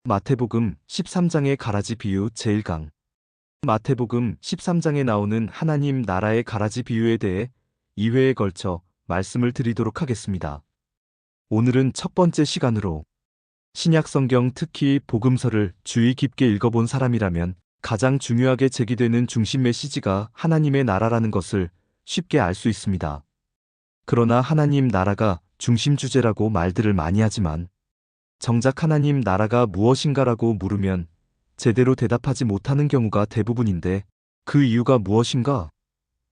마태복음 13장의 가라지 비유 제1강. 마태복음 13장에 나오는 하나님 나라의 가라지 비유에 대해 2회에 걸쳐 말씀을 드리도록 하겠습니다. 오늘은 첫 번째 시간으로 신약성경 특히 복음서를 주의 깊게 읽어본 사람이라면 가장 중요하게 제기되는 중심 메시지가 하나님의 나라라는 것을 쉽게 알 수 있습니다. 그러나 하나님 나라가 중심 주제라고 말들을 많이 하지만 정작 하나님 나라가 무엇인가라고 물으면 제대로 대답하지 못하는 경우가 대부분인데 그 이유가 무엇인가?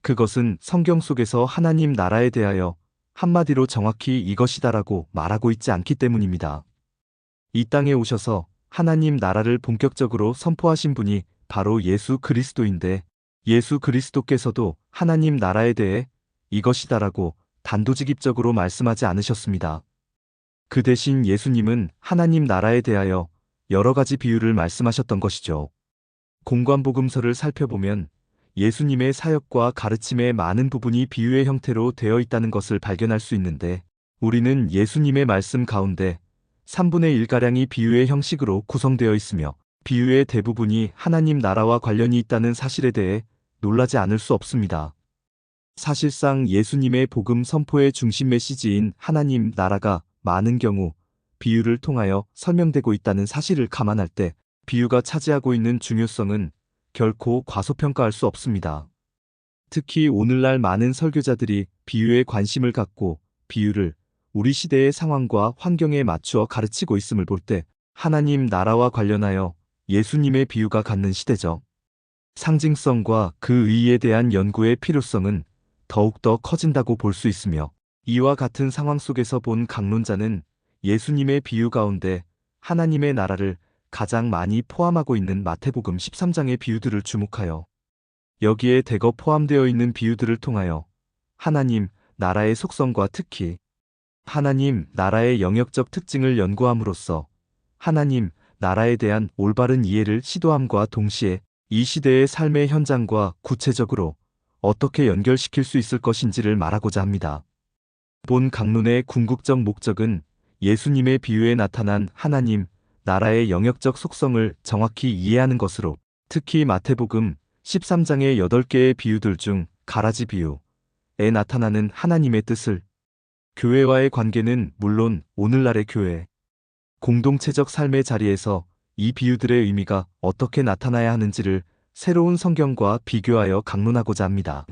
그것은 성경 속에서 하나님 나라에 대하여 한마디로 정확히 이것이다라고 말하고 있지 않기 때문입니다. 이 땅에 오셔서 하나님 나라를 본격적으로 선포하신 분이 바로 예수 그리스도인데 예수 그리스도께서도 하나님 나라에 대해 이것이다라고 단도직입적으로 말씀하지 않으셨습니다. 그 대신 예수님은 하나님 나라에 대하여 여러 가지 비유를 말씀하셨던 것이죠. 공관복음서를 살펴보면 예수님의 사역과 가르침의 많은 부분이 비유의 형태로 되어 있다는 것을 발견할 수 있는데 우리는 예수님의 말씀 가운데 3분의 1가량이 비유의 형식으로 구성되어 있으며 비유의 대부분이 하나님 나라와 관련이 있다는 사실에 대해 놀라지 않을 수 없습니다. 사실상 예수님의 복음 선포의 중심 메시지인 하나님 나라가 많은 경우 비유를 통하여 설명되고 있다는 사실을 감안할 때 비유가 차지하고 있는 중요성은 결코 과소평가할 수 없습니다. 특히 오늘날 많은 설교자들이 비유에 관심을 갖고 비유를 우리 시대의 상황과 환경에 맞추어 가르치고 있음을 볼 때 하나님 나라와 관련하여 예수님의 비유가 갖는 시대적 상징성과 그 의의에 대한 연구의 필요성은 더욱더 커진다고 볼 수 있으며 이와 같은 상황 속에서 본 강론자는 예수님의 비유 가운데 하나님의 나라를 가장 많이 포함하고 있는 마태복음 13장의 비유들을 주목하여 여기에 대거 포함되어 있는 비유들을 통하여 하나님 나라의 속성과 특히 하나님 나라의 영역적 특징을 연구함으로써 하나님 나라에 대한 올바른 이해를 시도함과 동시에 이 시대의 삶의 현장과 구체적으로 어떻게 연결시킬 수 있을 것인지를 말하고자 합니다. 본 강론의 궁극적 목적은 예수님의 비유에 나타난 하나님 나라의 영역적 속성을 정확히 이해하는 것으로 특히 마태복음 13장의 8개의 비유들 중 가라지 비유에 나타나는 하나님의 뜻을 교회와의 관계는 물론 오늘날의 교회 공동체적 삶의 자리에서 이 비유들의 의미가 어떻게 나타나야 하는지를 새로운 성경과 비교하여 강론하고자 합니다.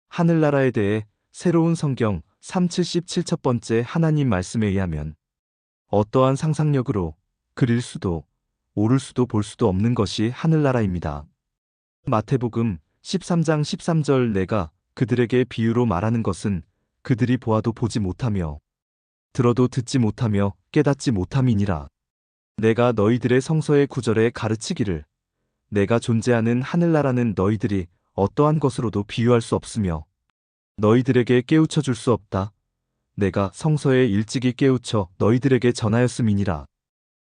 하늘나라에 대해 새로운 성경 377 첫 번째 하나님 말씀에 의하면 어떠한 상상력으로 그릴 수도 오를 수도 볼 수도 없는 것이 하늘나라입니다. 마태복음 13장 13절 내가 그들에게 비유로 말하는 것은 그들이 보아도 보지 못하며 들어도 듣지 못하며 깨닫지 못함이니라. 내가 너희들의 성서의 구절에 가르치기를 내가 존재하는 하늘나라는 너희들이 어떠한 것으로도 비유할 수 없으며 너희들에게 깨우쳐 줄 수 없다. 내가 성서에 일찍이 깨우쳐 너희들에게 전하였음이니라.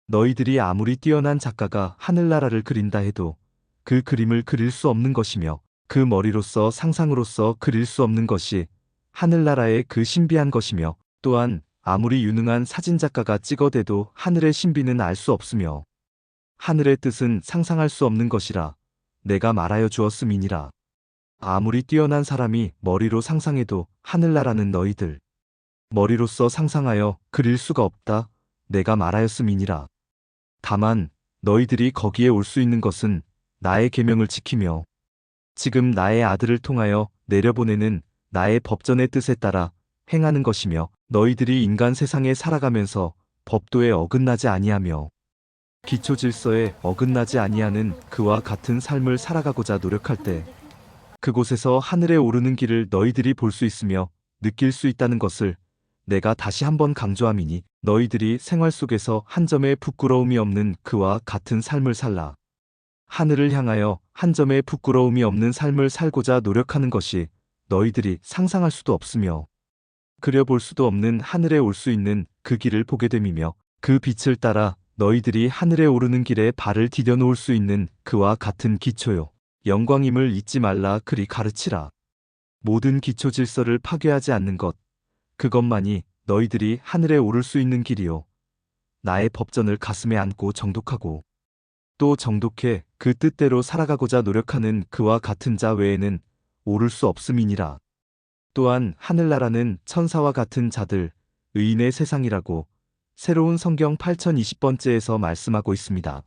너희들이 아무리 뛰어난 작가가 하늘나라를 그린다 해도 그 그림을 그릴 수 없는 것이며 그 머리로서 상상으로서 그릴 수 없는 것이 하늘나라의 그 신비한 것이며 또한 아무리 유능한 사진작가가 찍어대도 하늘의 신비는 알 수 없으며 하늘의 뜻은 상상할 수 없는 것이라 내가 말하여 주었음이니라. 아무리 뛰어난 사람이 머리로 상상해도 하늘나라는 너희들 머리로서 상상하여 그릴 수가 없다. 내가 말하였음이니라. 다만 너희들이 거기에 올 수 있는 것은 나의 계명을 지키며 지금 나의 아들을 통하여 내려보내는 나의 법전의 뜻에 따라 행하는 것이며 너희들이 인간 세상에 살아가면서 법도에 어긋나지 아니하며 기초 질서에 어긋나지 아니하는 그와 같은 삶을 살아가고자 노력할 때 그곳에서 하늘에 오르는 길을 너희들이 볼 수 있으며 느낄 수 있다는 것을 내가 다시 한번 강조함이니 너희들이 생활 속에서 한 점의 부끄러움이 없는 그와 같은 삶을 살라. 하늘을 향하여 한 점의 부끄러움이 없는 삶을 살고자 노력하는 것이 너희들이 상상할 수도 없으며 그려볼 수도 없는 하늘에 올 수 있는 그 길을 보게 됨이며 그 빛을 따라 너희들이 하늘에 오르는 길에 발을 디뎌 놓을 수 있는 그와 같은 기초요. 영광임을 잊지 말라 그리 가르치라. 모든 기초 질서를 파괴하지 않는 것, 그것만이 너희들이 하늘에 오를 수 있는 길이요. 나의 법전을 가슴에 안고 정독하고 또 정독해 그 뜻대로 살아가고자 노력하는 그와 같은 자 외에는 오를 수 없음이니라. 또한 하늘나라는 천사와 같은 자들, 의인의 세상이라고 새로운 성경 8020번째에서 말씀하고 있습니다.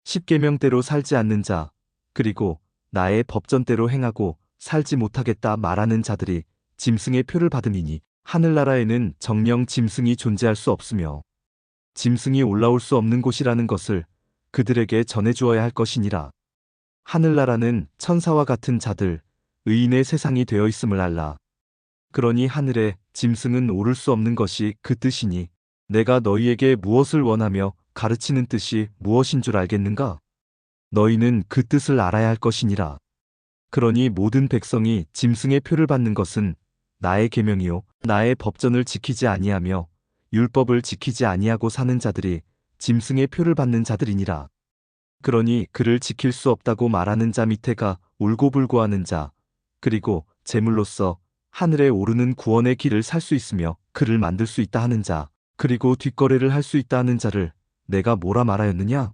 십계명대로 살지 않는 자, 그리고 나의 법전대로 행하고 살지 못하겠다 말하는 자들이 짐승의 표를 받음이니 하늘나라에는 정령 짐승이 존재할 수 없으며 짐승이 올라올 수 없는 곳이라는 것을 그들에게 전해주어야 할 것이니라. 하늘나라는 천사와 같은 자들, 의인의 세상이 되어 있음을 알라. 그러니 하늘에 짐승은 오를 수 없는 것이 그 뜻이니 내가 너희에게 무엇을 원하며 가르치는 뜻이 무엇인 줄 알겠는가? 너희는 그 뜻을 알아야 할 것이니라. 그러니 모든 백성이 짐승의 표를 받는 것은 나의 계명이요 나의 법전을 지키지 아니하며 율법을 지키지 아니하고 사는 자들이 짐승의 표를 받는 자들이니라. 그러니 그를 지킬 수 없다고 말하는 자 밑에가 울고불고하는 자, 그리고 제물로서 하늘에 오르는 구원의 길을 살 수 있으며 그를 만들 수 있다 하는 자, 그리고 뒷거래를 할 수 있다 하는 자를 내가 뭐라 말하였느냐?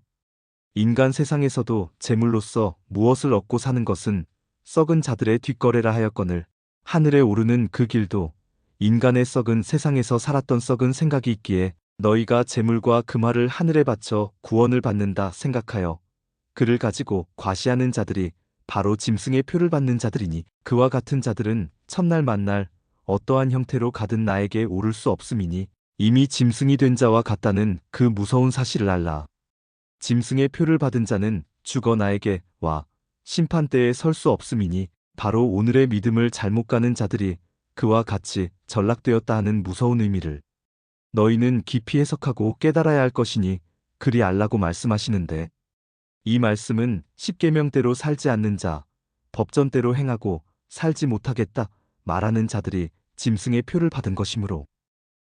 인간 세상에서도 제물로서 무엇을 얻고 사는 것은 썩은 자들의 뒷거래라 하였거늘 하늘에 오르는 그 길도 인간의 썩은 세상에서 살았던 썩은 생각이 있기에 너희가 제물과 금화를 하늘에 바쳐 구원을 받는다 생각하여 그를 가지고 과시하는 자들이 바로 짐승의 표를 받는 자들이니 그와 같은 자들은 첫날 만날 어떠한 형태로 가든 나에게 오를 수 없음이니 이미 짐승이 된 자와 같다는 그 무서운 사실을 알라. 짐승의 표를 받은 자는 죽어 나에게 와 심판대에 설 수 없음이니 바로 오늘의 믿음을 잘못 가는 자들이 그와 같이 전락되었다 하는 무서운 의미를 너희는 깊이 해석하고 깨달아야 할 것이니 그리 알라고 말씀하시는데 이 말씀은 십계명대로 살지 않는 자, 법전대로 행하고 살지 못하겠다 말하는 자들이 짐승의 표를 받은 것이므로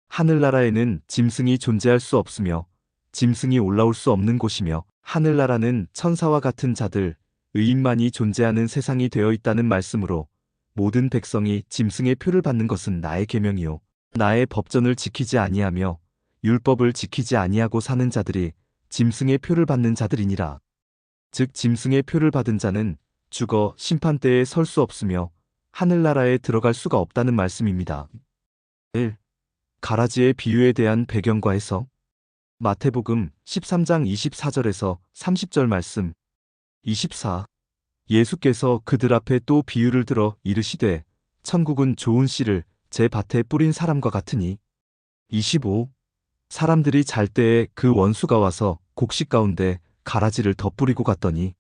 하늘나라에는 짐승이 존재할 수 없으며 짐승이 올라올 수 없는 곳이며 하늘나라는 천사와 같은 자들, 의인만이 존재하는 세상이 되어 있다는 말씀으로 모든 백성이 짐승의 표를 받는 것은 나의 계명이요 나의 법전을 지키지 아니하며 율법을 지키지 아니하고 사는 자들이 짐승의 표를 받는 자들이니라. 즉 짐승의 표를 받은 자는 죽어 심판대에 설 수 없으며 하늘나라에 들어갈 수가 없다는 말씀입니다. 1. 가라지의 비유에 대한 배경과 해석. 마태복음 13장 24절에서 30절 말씀. 24. 예수께서 그들 앞에 또 비유를 들어 이르시되 천국은 좋은 씨를 제 밭에 뿌린 사람과 같으니. 25. 사람들이 잘 때에 그 원수가 와서 곡식 가운데 가라지를 덧뿌리고 갔더니.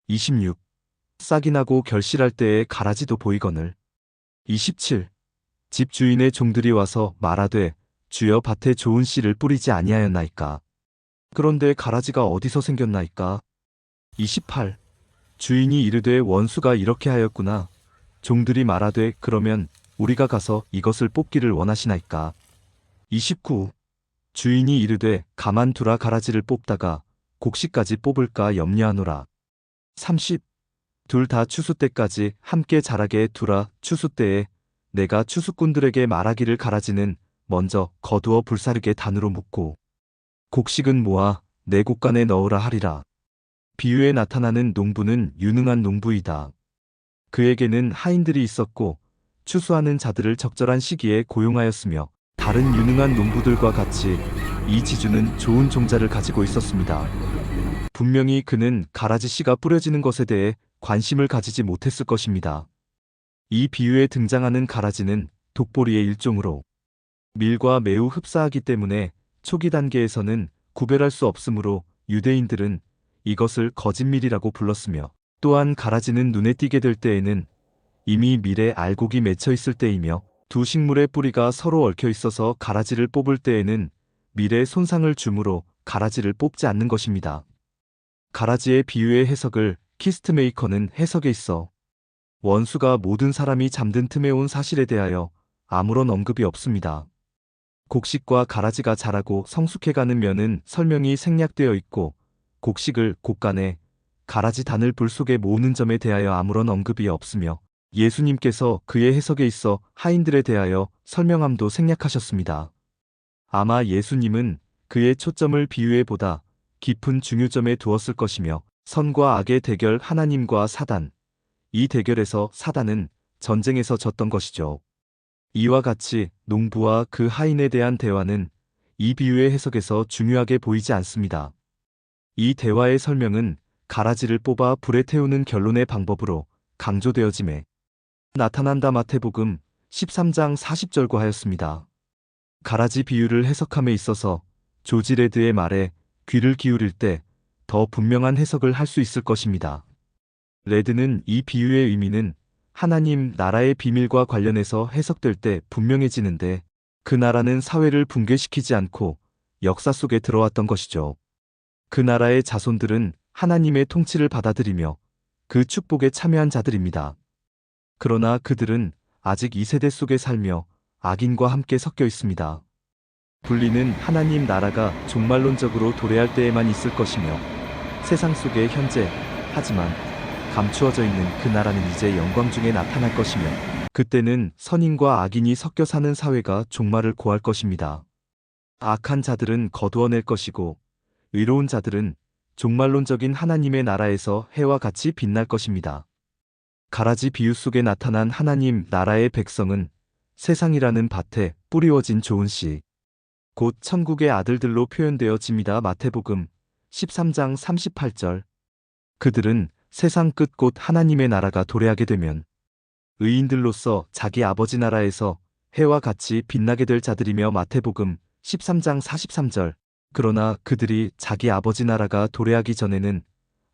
26. 싹이 나고 결실할 때에 가라지도 보이거늘. 27. 집 주인의 종들이 와서 말하되 주여 밭에 좋은 씨를 뿌리지 아니하였나이까. 그런데 가라지가 어디서 생겼나이까. 28. 주인이 이르되 원수가 이렇게 하였구나. 종들이 말하되 그러면 우리가 가서 이것을 뽑기를 원하시나이까. 29. 주인이 이르되 가만두라 가라지를 뽑다가 곡식까지 뽑을까 염려하노라. 30. 둘 다 추수 때까지 함께 자라게 두라. 추수 때에 내가 추수꾼들에게 말하기를 가라지는 먼저 거두어 불사르게 단으로 묶고 곡식은 모아 내 곡간에 넣으라 하리라. 비유에 나타나는 농부는 유능한 농부이다. 그에게는 하인들이 있었고 추수하는 자들을 적절한 시기에 고용하였으며 다른 유능한 농부들과 같이 이 지주는 좋은 종자를 가지고 있었습니다. 분명히 그는 가라지 씨가 뿌려지는 것에 대해 관심을 가지지 못했을 것입니다. 이 비유에 등장하는 가라지는 독보리의 일종으로 밀과 매우 흡사하기 때문에 초기 단계에서는 구별할 수 없으므로 유대인들은 이것을 거짓밀이라고 불렀으며 또한 가라지는 눈에 띄게 될 때에는 이미 밀에 알곡이 맺혀 있을 때이며 두 식물의 뿌리가 서로 얽혀 있어서 가라지를 뽑을 때에는 밀에 손상을 주므로 가라지를 뽑지 않는 것입니다. 가라지의 비유의 해석을 키스트메이커는 해석에 있어 원수가 모든 사람이 잠든 틈에 온 사실에 대하여 아무런 언급이 없습니다. 곡식과 가라지가 자라고 성숙해가는 면은 설명이 생략되어 있고 곡식을 곡간에 가라지 단을 불 속에 모으는 점에 대하여 아무런 언급이 없으며 예수님께서 그의 해석에 있어 하인들에 대하여 설명함도 생략하셨습니다. 아마 예수님은 그의 초점을 비유에 보다 깊은 중요점에 두었을 것이며 선과 악의 대결 하나님과 사단, 이 대결에서 사단은 전쟁에서 졌던 것이죠. 이와 같이 농부와 그 하인에 대한 대화는 이 비유의 해석에서 중요하게 보이지 않습니다. 이 대화의 설명은 가라지를 뽑아 불에 태우는 결론의 방법으로 강조되어짐에 나타난다. 마태복음 13장 40절과 하였습니다. 가라지 비유를 해석함에 있어서 조지 레드의 말에 귀를 기울일 때 더 분명한 해석을 할 수 있을 것입니다. 레드는 이 비유의 의미는 하나님 나라의 비밀과 관련해서 해석될 때 분명해지는데 그 나라는 사회를 붕괴시키지 않고 역사 속에 들어왔던 것이죠. 그 나라의 자손들은 하나님의 통치를 받아들이며 그 축복에 참여한 자들입니다. 그러나 그들은 아직 이 세대 속에 살며 악인과 함께 섞여 있습니다. 분리는 하나님 나라가 종말론적으로 도래할 때에만 있을 것이며 세상 속에 현재 하지만 감추어져 있는 그 나라는 이제 영광 중에 나타날 것이며 그때는 선인과 악인이 섞여 사는 사회가 종말을 고할 것입니다. 악한 자들은 거두어낼 것이고 의로운 자들은 종말론적인 하나님의 나라에서 해와 같이 빛날 것입니다. 가라지 비유 속에 나타난 하나님 나라의 백성은 세상이라는 밭에 뿌리워진 좋은 씨, 곧 천국의 아들들로 표현되어집니다. 마태복음 13장 38절. 그들은 세상 끝 곧 하나님의 나라가 도래하게 되면 의인들로서 자기 아버지 나라에서 해와 같이 빛나게 될 자들이며 마태복음 13장 43절. 그러나 그들이 자기 아버지 나라가 도래하기 전에는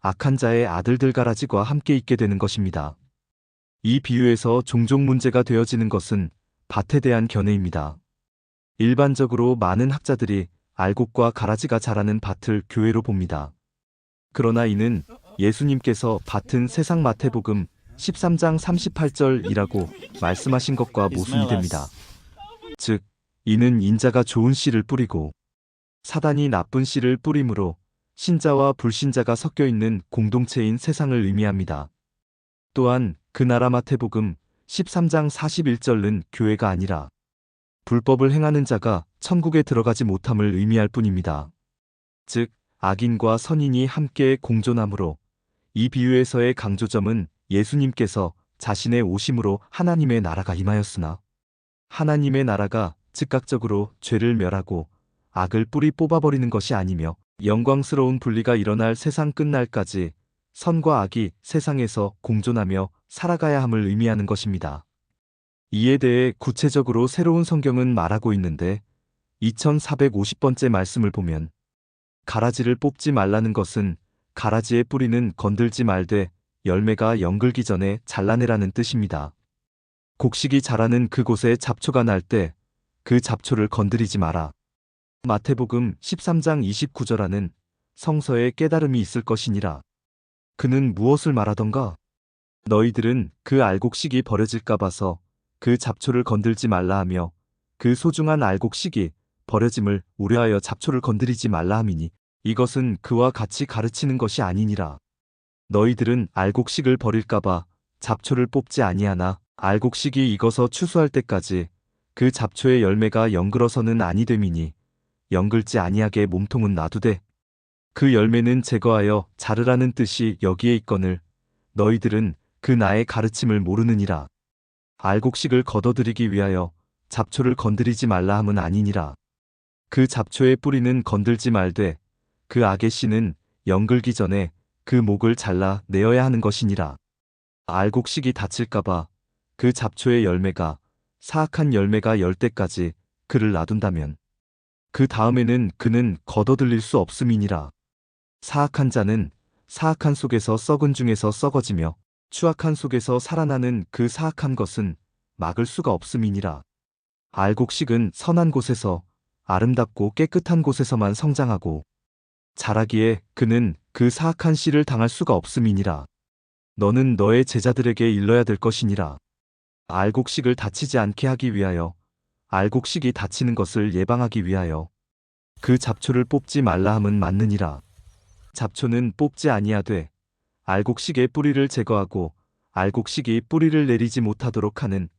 악한 자의 아들들 가라지과 함께 있게 되는 것입니다. 이 비유에서 종종 문제가 되어지는 것은 밭에 대한 견해입니다. 일반적으로 많은 학자들이 알곡과 가라지가 자라는 밭을 교회로 봅니다. 그러나 이는 예수님께서 밭은 세상 마태복음 13장 38절이라고 말씀하신 것과 모순이 됩니다. 즉, 이는 인자가 좋은 씨를 뿌리고 사단이 나쁜 씨를 뿌림으로 신자와 불신자가 섞여 있는 공동체인 세상을 의미합니다. 또한 그 나라 마태복음 13장 41절은 교회가 아니라 불법을 행하는 자가 천국에 들어가지 못함을 의미할 뿐입니다. 즉, 악인과 선인이 함께 공존함으로 이 비유에서의 강조점은 예수님께서 자신의 오심으로 하나님의 나라가 임하였으나 하나님의 나라가 즉각적으로 죄를 멸하고 악을 뿌리 뽑아버리는 것이 아니며 영광스러운 분리가 일어날 세상 끝날까지 선과 악이 세상에서 공존하며 살아가야 함을 의미하는 것입니다. 이에 대해 구체적으로 새로운 성경은 말하고 있는데 2450번째 말씀을 보면 가라지를 뽑지 말라는 것은 가라지의 뿌리는 건들지 말되 열매가 연글기 전에 잘라내라는 뜻입니다. 곡식이 자라는 그곳에 잡초가 날 때 그 잡초를 건드리지 마라. 마태복음 13장 29절하는 성서에 깨달음이 있을 것이니라. 그는 무엇을 말하던가? 너희들은 그 알곡식이 버려질까 봐서 그 잡초를 건들지 말라 하며 그 소중한 알곡식이 버려짐을 우려하여 잡초를 건드리지 말라 함이니 이것은 그와 같이 가르치는 것이 아니니라. 너희들은 알곡식을 버릴까 봐 잡초를 뽑지 아니하나 알곡식이 익어서 추수할 때까지 그 잡초의 열매가 연글어서는 아니 됨이니 연글지 아니하게 몸통은 놔두되 그 열매는 제거하여 자르라는 뜻이 여기에 있거늘 너희들은 그 나의 가르침을 모르느니라. 알곡식을 거둬들이기 위하여 잡초를 건드리지 말라 함은 아니니라. 그 잡초의 뿌리는 건들지 말되 그 악의 씨는 연글기 전에 그 목을 잘라 내어야 하는 것이니라. 알곡식이 다칠까봐 그 잡초의 열매가 사악한 열매가 열 때까지 그를 놔둔다면 그 다음에는 그는 거둬들일 수 없음이니라. 사악한 자는 사악한 속에서 썩은 중에서 썩어지며 추악한 속에서 살아나는 그 사악한 것은 막을 수가 없음이니라. 알곡식은 선한 곳에서 아름답고 깨끗한 곳에서만 성장하고 자라기에 그는 그 사악한 씨를 당할 수가 없음이니라. 너는 너의 제자들에게 일러야 될 것이니라. 알곡식을 다치지 않게 하기 위하여 알곡식이 다치는 것을 예방하기 위하여 그 잡초를 뽑지 말라 함은 맞느니라. 잡초는 뽑지 아니하되 알곡식의 뿌리를 제거하고 알곡식이 뿌리를 내리지 못하도록 하는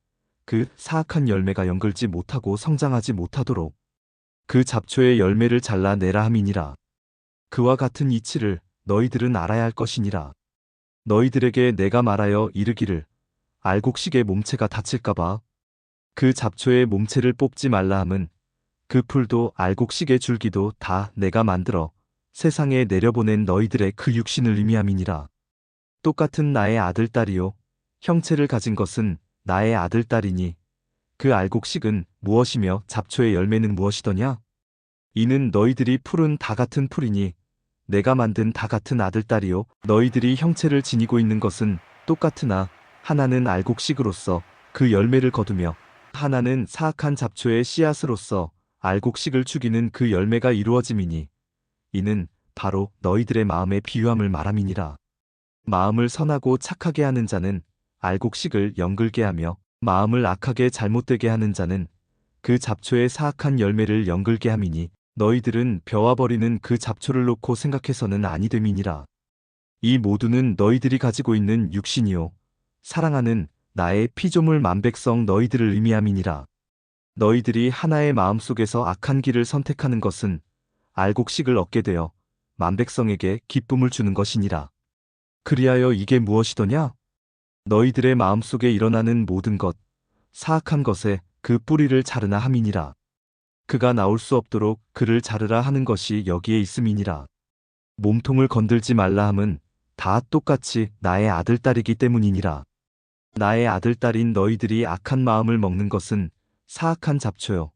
그 사악한 열매가 연글지 못하고 성장하지 못하도록 그 잡초의 열매를 잘라내라 함이니라. 그와 같은 이치를 너희들은 알아야 할 것이니라. 너희들에게 내가 말하여 이르기를 알곡식의 몸체가 다칠까봐 그 잡초의 몸체를 뽑지 말라 함은 그 풀도 알곡식의 줄기도 다 내가 만들어 세상에 내려보낸 너희들의 그 육신을 의미함이니라. 똑같은 나의 아들딸이요 형체를 가진 것은 나의 아들딸이니 그 알곡식은 무엇이며 잡초의 열매는 무엇이더냐? 이는 너희들이 풀은 다 같은 풀이니 내가 만든 다 같은 아들딸이요 너희들이 형체를 지니고 있는 것은 똑같으나 하나는 알곡식으로서 그 열매를 거두며 하나는 사악한 잡초의 씨앗으로서 알곡식을 죽이는 그 열매가 이루어짐이니 이는 바로 너희들의 마음의 비유함을 말함이니라. 마음을 선하고 착하게 하는 자는 알곡식을 연글게 하며 마음을 악하게 잘못되게 하는 자는 그 잡초의 사악한 열매를 연글게 함이니 너희들은 벼와 버리는 그 잡초를 놓고 생각해서는 아니 됨이니라. 이 모두는 너희들이 가지고 있는 육신이요 사랑하는 나의 피조물 만백성 너희들을 의미함이니라. 너희들이 하나의 마음속에서 악한 길을 선택하는 것은 알곡식을 얻게 되어 만백성에게 기쁨을 주는 것이니라. 그리하여 이게 무엇이더냐? 너희들의 마음속에 일어나는 모든 것, 사악한 것에 그 뿌리를 자르나 함이니라. 그가 나올 수 없도록 그를 자르라 하는 것이 여기에 있음이니라. 몸통을 건들지 말라 함은 다 똑같이 나의 아들딸이기 때문이니라. 나의 아들딸인 너희들이 악한 마음을 먹는 것은 사악한 잡초요.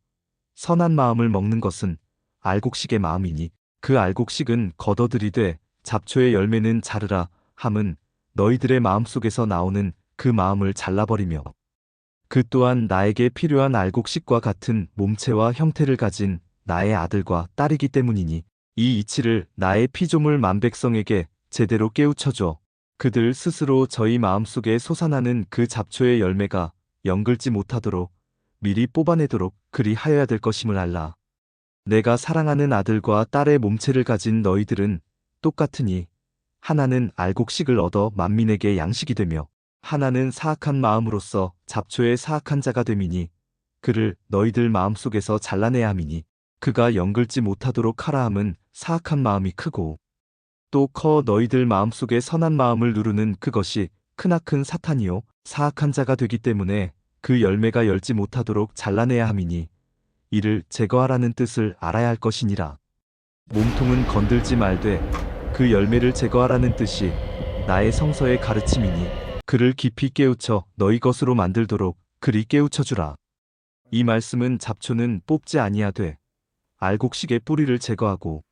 선한 마음을 먹는 것은 알곡식의 마음이니 그 알곡식은 걷어들이되 잡초의 열매는 자르라 함은 너희들의 마음속에서 나오는 그 마음을 잘라버리며 그 또한 나에게 필요한 알곡식과 같은 몸체와 형태를 가진 나의 아들과 딸이기 때문이니 이 이치를 나의 피조물 만백성에게 제대로 깨우쳐줘. 그들 스스로 저희 마음속에 솟아나는 그 잡초의 열매가 연글지 못하도록 미리 뽑아내도록 그리 하여야 될 것임을 알라. 내가 사랑하는 아들과 딸의 몸체를 가진 너희들은 똑같으니 하나는 알곡식을 얻어 만민에게 양식이 되며 하나는 사악한 마음으로서 잡초의 사악한 자가 됨이니 그를 너희들 마음속에서 잘라내야 함이니 그가 연글지 못하도록 하라 함은 사악한 마음이 크고 또 커 너희들 마음속에 선한 마음을 누르는 그것이 크나큰 사탄이요 사악한 자가 되기 때문에 그 열매가 열지 못하도록 잘라내야 함이니 이를 제거하라는 뜻을 알아야 할 것이니라. 몸통은 건들지 말되 그 열매를 제거하라는 뜻이 나의 성서의 가르침이니 그를 깊이 깨우쳐 너희 것으로 만들도록 그리 깨우쳐주라. 이 말씀은 잡초는 뽑지 아니하되 알곡식의 뿌리를 제거하고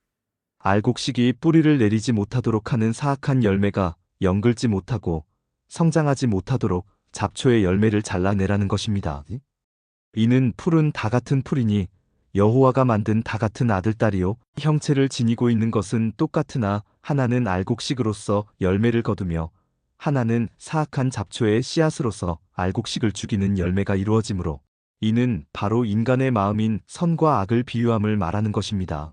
알곡식이 뿌리를 내리지 못하도록 하는 사악한 열매가 연글지 못하고 성장하지 못하도록 잡초의 열매를 잘라내라는 것입니다. 이는 풀은 다 같은 풀이니 여호와가 만든 다 같은 아들딸이요 형체를 지니고 있는 것은 똑같으나 하나는 알곡식으로서 열매를 거두며 하나는 사악한 잡초의 씨앗으로서 알곡식을 죽이는 열매가 이루어지므로 이는 바로 인간의 마음인 선과 악을 비유함을 말하는 것입니다.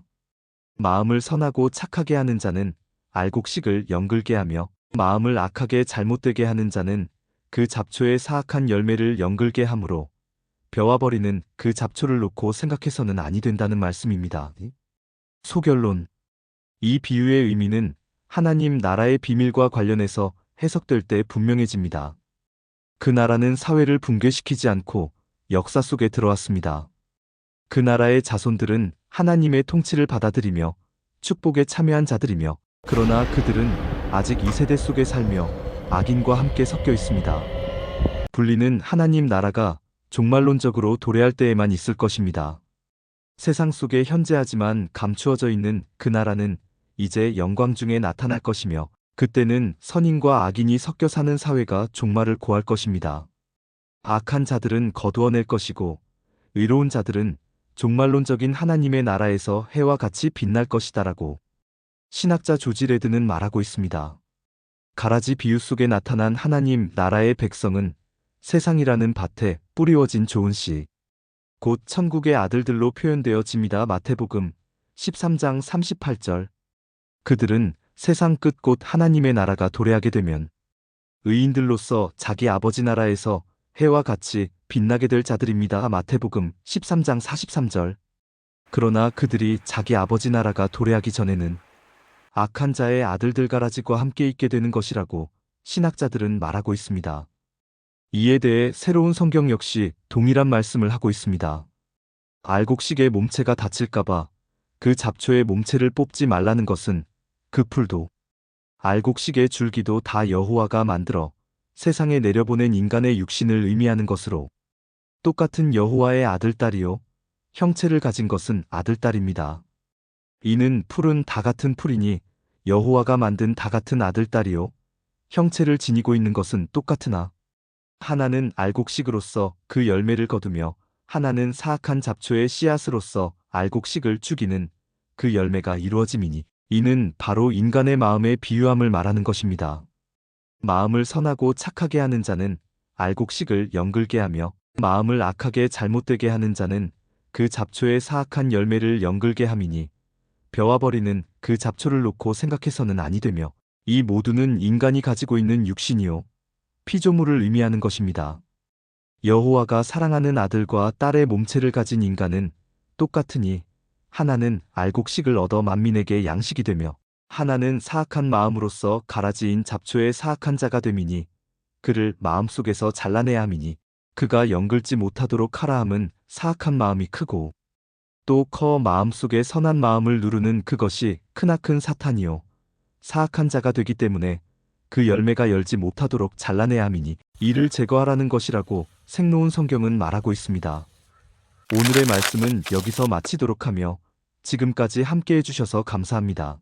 마음을 선하고 착하게 하는 자는 알곡식을 연글게 하며 마음을 악하게 잘못되게 하는 자는 그 잡초의 사악한 열매를 연글게 하므로 벼와 버리는 그 잡초를 놓고 생각해서는 아니 된다는 말씀입니다. 소결론. 이 비유의 의미는 하나님 나라의 비밀과 관련해서 해석될 때 분명해집니다. 그 나라는 사회를 붕괴시키지 않고 역사 속에 들어왔습니다. 그 나라의 자손들은 하나님의 통치를 받아들이며 축복에 참여한 자들이며 그러나 그들은 아직 이 세대 속에 살며 악인과 함께 섞여 있습니다. 분리는 하나님 나라가 종말론적으로 도래할 때에만 있을 것입니다. 세상 속에 현재하지만 감추어져 있는 그 나라는 이제 영광 중에 나타날 것이며 그때는 선인과 악인이 섞여 사는 사회가 종말을 고할 것입니다. 악한 자들은 거두어낼 것이고 의로운 자들은 종말론적인 하나님의 나라에서 해와 같이 빛날 것이다라고 신학자 조지 레드는 말하고 있습니다. 가라지 비유 속에 나타난 하나님 나라의 백성은 세상이라는 밭에 뿌리워진 좋은 씨, 곧 천국의 아들들로 표현되어집니다. 마태복음 13장 38절. 그들은 세상 끝 곧 하나님의 나라가 도래하게 되면 의인들로서 자기 아버지 나라에서 해와 같이 빛나게 될 자들입니다. 마태복음 13장 43절. 그러나 그들이 자기 아버지 나라가 도래하기 전에는 악한 자의 아들들 가라지과 함께 있게 되는 것이라고 신학자들은 말하고 있습니다. 이에 대해 새로운 성경 역시 동일한 말씀을 하고 있습니다. 알곡식의 몸체가 다칠까봐 그 잡초의 몸체를 뽑지 말라는 것은 그 풀도 알곡식의 줄기도 다 여호와가 만들어 세상에 내려보낸 인간의 육신을 의미하는 것으로 똑같은 여호와의 아들딸이요 형체를 가진 것은 아들딸입니다. 이는 풀은 다 같은 풀이니 여호와가 만든 다 같은 아들딸이요 형체를 지니고 있는 것은 똑같으나 하나는 알곡식으로서 그 열매를 거두며 하나는 사악한 잡초의 씨앗으로서 알곡식을 죽이는 그 열매가 이루어짐이니 이는 바로 인간의 마음의 비유함을 말하는 것입니다. 마음을 선하고 착하게 하는 자는 알곡식을 연글게 하며 마음을 악하게 잘못되게 하는 자는 그 잡초의 사악한 열매를 연글게 함이니 베어버리는 그 잡초를 놓고 생각해서는 아니 되며 이 모두는 인간이 가지고 있는 육신이요 피조물을 의미하는 것입니다. 여호와가 사랑하는 아들과 딸의 몸체를 가진 인간은 똑같으니 하나는 알곡식을 얻어 만민에게 양식이 되며 하나는 사악한 마음으로서 가라지인 잡초의 사악한 자가 됨이니 그를 마음속에서 잘라내야 함이니 그가 연글지 못하도록 하라 함은 사악한 마음이 크고 또 커 마음속에 선한 마음을 누르는 그것이 크나큰 사탄이요 사악한 자가 되기 때문에 그 열매가 열지 못하도록 잘라내야 함이니 이를 제거하라는 것이라고 생로운 성경은 말하고 있습니다. 오늘의 말씀은 여기서 마치도록 하며 지금까지 함께 해주셔서 감사합니다.